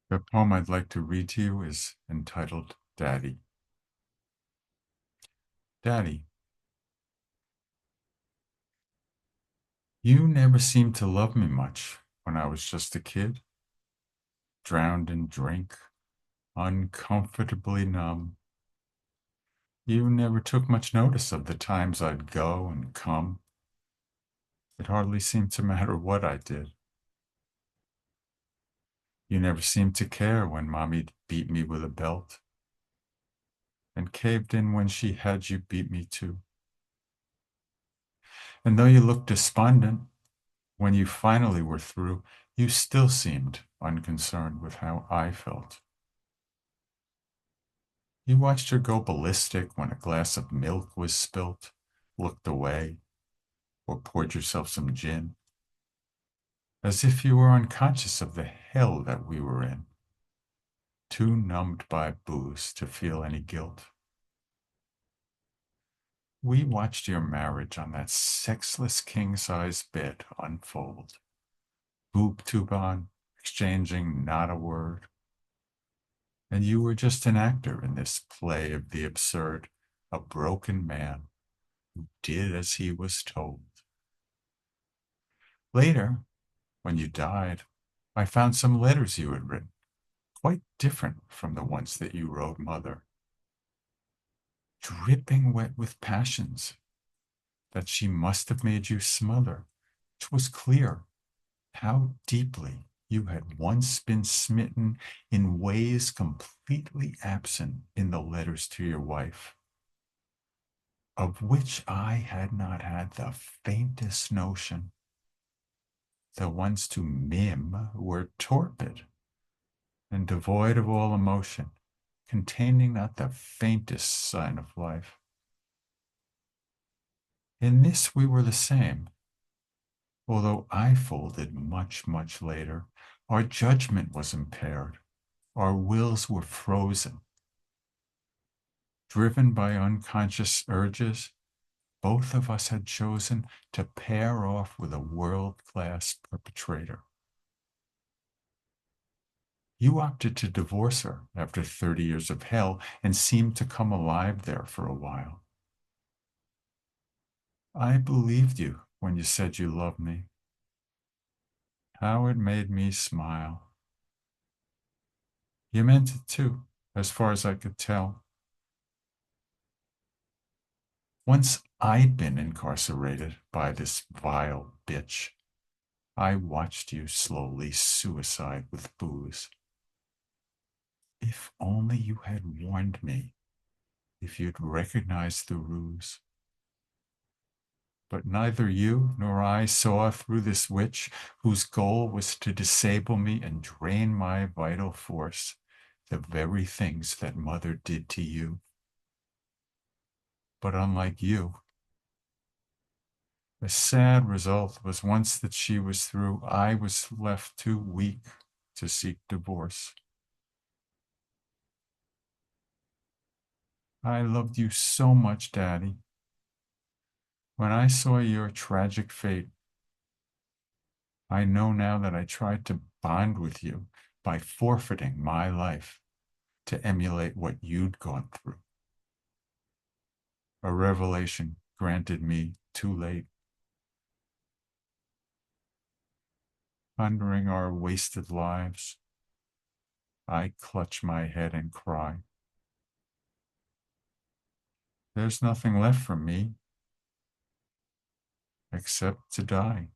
The poem I'd like to read to you is entitled Daddy. Daddy, you never seemed to love me much when I was just a kid, drowned in drink, uncomfortably numb. You never took much notice of the times I'd go and come. It hardly seemed to matter what I did. You never seemed to care when Mommy beat me with a belt and caved in when she had you beat me too. And though you looked despondent, when you finally were through, you still seemed unconcerned with how I felt. You watched her go ballistic when a glass of milk was spilt, looked away, or poured yourself some gin, as if you were unconscious of the hell that we were in, too numbed by booze to feel any guilt. We watched your marriage on that sexless king-size bed unfold, boob tube on, exchanging not a word. And you were just an actor in this play of the absurd, a broken man who did as he was told. Later, when you died, I found some letters you had written, quite different from the ones that you wrote Mother, dripping wet with passions that she must have made you smother. It was clear how deeply you had once been smitten in ways completely absent in the letters to your wife, of which I had not had the faintest notion. The ones to Mim were torpid and devoid of all emotion, containing not the faintest sign of life. In this we were the same, although I folded much, much later. Our judgment was impaired. Our wills were frozen. Driven by unconscious urges, both of us had chosen to pair off with a world-class perpetrator. You opted to divorce her after 30 years of hell and seemed to come alive there for a while. I believed you when you said you loved me. How it made me smile. You meant it too, as far as I could tell. Once I'd been incarcerated by this vile bitch, I watched you slowly suicide with booze. If only you had warned me, if you'd recognized the ruse. But neither you nor I saw through this witch whose goal was to disable me and drain my vital force, the very things that Mother did to you. But unlike you, the sad result was once that she was through, I was left too weak to seek divorce. I loved you so much, Daddy. When I saw your tragic fate, I know now that I tried to bond with you by forfeiting my life to emulate what you'd gone through. A revelation granted me too late. Pondering our wasted lives, I clutch my head and cry. There's nothing left for me except to die.